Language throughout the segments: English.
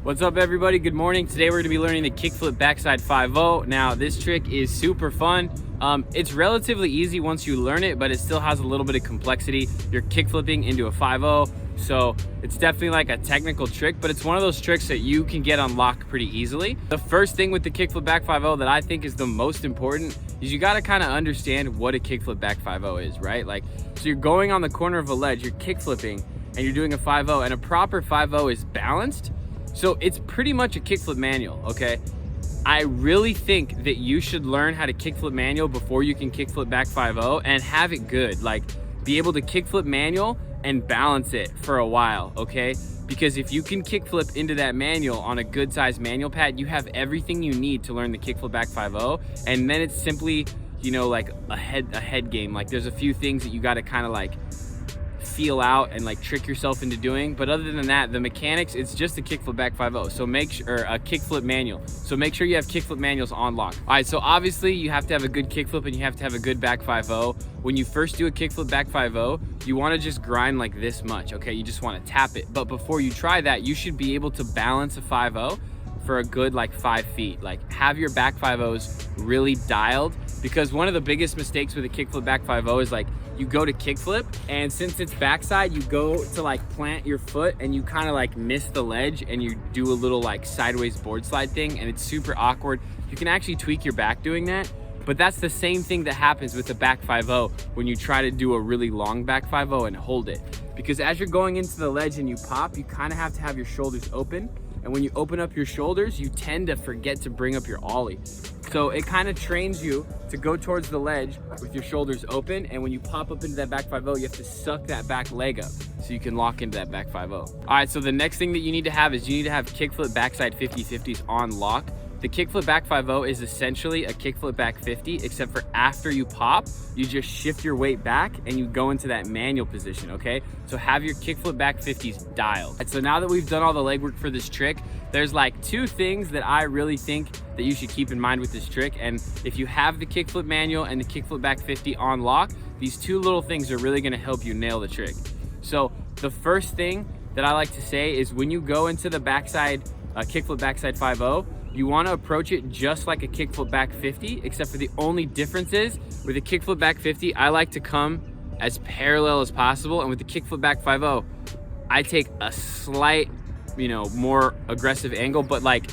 What's up everybody, good morning. Today we're gonna be learning the kickflip backside 5-0. Now this trick is super fun. It's relatively easy once you learn it, but it still has a little bit of complexity. You're kickflipping into a 5-0, so it's definitely like a technical trick, but it's one of those tricks that you can get unlocked pretty easily. The first thing with the kickflip back 5-0 that I think is the most important is you gotta kind of understand what a kickflip back 5-0 is, right? Like, so you're going on the corner of a ledge, you're kickflipping, and you're doing a 5-0, and a proper 5-0 is balanced. So it's pretty much a kickflip manual, okay? I really think that you should learn how to kickflip manual before you can kickflip back 5-0 and have it good. Like, be able to kickflip manual and balance it for a while, okay? Because if you can kickflip into that manual on a good size manual pad, you have everything you need to learn the kickflip back 5-0, and then it's simply, you know, like a head game. Like, there's a few things that you gotta kind of like feel out and like trick yourself into doing, but other than that, the mechanics, it's just a kickflip back 5-0. So make sure, a kickflip manual, so make sure you have kickflip manuals on lock. All right, so obviously you have to have a good kickflip and you have to have a good back 5-0. When you first do a kickflip back 5-0, you want to just grind like this much, okay? You just want to tap it, but before you try that, you should be able to balance a 5-0 for a good like 5 feet. Like, have your back 5-0s really dialed, because one of the biggest mistakes with a kickflip back 5-0 is like, you go to kickflip, and since it's backside, you go to like plant your foot and you kind of like miss the ledge and you do a little like sideways board slide thing, and it's super awkward. You can actually tweak your back doing that, but that's the same thing that happens with the back 5-0 when you try to do a really long back 5-0 and hold it. Because as you're going into the ledge and you pop, you kind of have to have your shoulders open. And when you open up your shoulders, you tend to forget to bring up your ollie. So it kind of trains you to go towards the ledge with your shoulders open, and when you pop up into that back 5-0, you have to suck that back leg up so you can lock into that back 5-0. All right, so the next thing that you need to have is you need to have kickflip backside 50/50s on lock. The kickflip back 5-0 is essentially a kickflip back 50, except for after you pop, you just shift your weight back and you go into that manual position, okay? So have your kickflip back 50s dialed. And so now that we've done all the legwork for this trick, there's like 2 things that I really think that you should keep in mind with this trick. And if you have the kickflip manual and the kickflip back 50 on lock, these 2 little things are really gonna help you nail the trick. So the first thing that I like to say is when you go into the backside, kickflip backside 5-0, you want to approach it just like a kickflip back 50, except for the only difference is with a kickflip back 50, I like to come as parallel as possible, and with the kickflip back 5-0, I take a slight, you know, more aggressive angle, but like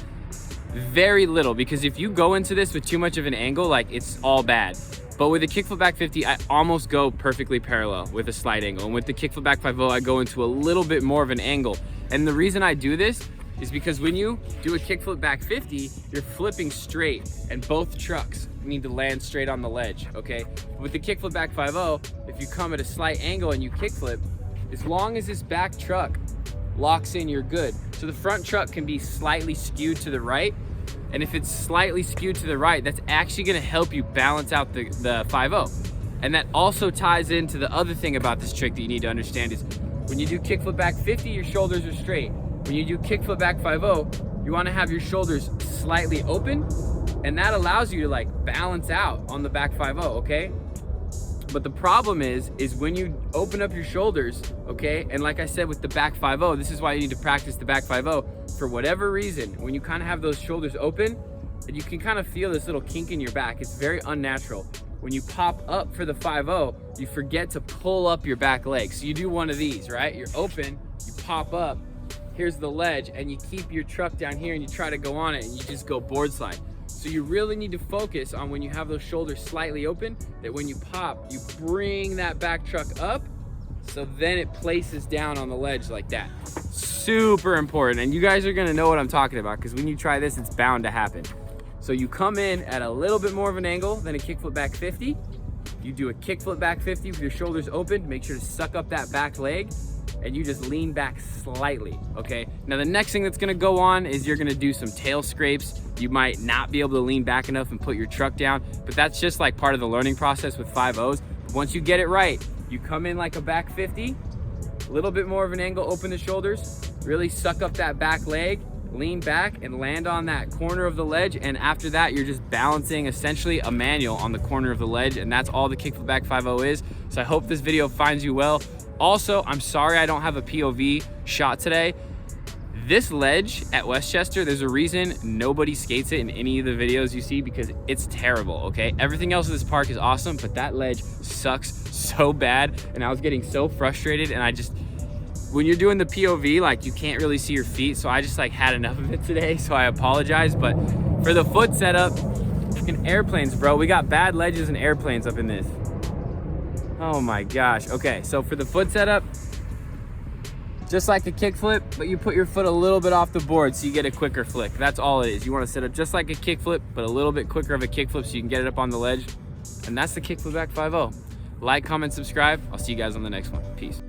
very little, because if you go into this with too much of an angle, like it's all bad. But with the kickflip back 50, I almost go perfectly parallel with a slight angle, and with the kickflip back 5-0, I go into a little bit more of an angle. And the reason I do this is because when you do a kickflip back 50, you're flipping straight, and both trucks need to land straight on the ledge, okay? With the kickflip back 5-0, if you come at a slight angle and you kickflip, as long as this back truck locks in, you're good. So the front truck can be slightly skewed to the right, and if it's slightly skewed to the right, that's actually gonna help you balance out the 5-0. And that also ties into the other thing about this trick that you need to understand is when you do kickflip back 50, your shoulders are straight. When you do kickflip back 5-0, you want to have your shoulders slightly open, and that allows you to like balance out on the back 5-0, okay? But the problem is when you open up your shoulders, okay? And like I said with the back 5-0, this is why you need to practice the back 5-0. For whatever reason, when you kind of have those shoulders open, and you can kind of feel this little kink in your back, it's very unnatural. When you pop up for the 5-0, you forget to pull up your back leg. So you do one of these, right? You're open, you pop up, here's the ledge, and you keep your truck down here and you try to go on it and you just go board slide. So you really need to focus on when you have those shoulders slightly open, that when you pop, you bring that back truck up, so then it places down on the ledge like that. Super important, and you guys are gonna know what I'm talking about, because when you try this, it's bound to happen. So you come in at a little bit more of an angle than a kickflip back 50. You do a kickflip back 50 with your shoulders open, make sure to suck up that back leg, and you just lean back slightly, okay? Now the next thing that's gonna go on is you're gonna do some tail scrapes. You might not be able to lean back enough and put your truck down, but that's just like part of the learning process with 5-0s. Once you get it right, you come in like a back 50, a little bit more of an angle, open the shoulders, really suck up that back leg, lean back and land on that corner of the ledge, and after that you're just balancing essentially a manual on the corner of the ledge, and that's all the kickflip back 5-0 is. So I hope this video finds you well. Also, I'm sorry I don't have a POV shot today. This ledge at Westchester, there's a reason nobody skates it in any of the videos you see, because it's terrible, okay? Everything else in this park is awesome, but that ledge sucks so bad, and I was getting so frustrated, and when you're doing the POV, like, you can't really see your feet, so I just like had enough of it today, so I apologize. But for the foot setup, fucking airplanes, bro. We got bad ledges and airplanes up in this. Oh my gosh. Okay, so for the foot setup, just like a kickflip, but you put your foot a little bit off the board so you get a quicker flick. That's all it is. You want to set up just like a kickflip, but a little bit quicker of a kickflip so you can get it up on the ledge. And that's the Kickflip Back 5.0. Like, comment, subscribe. I'll see you guys on the next one. Peace.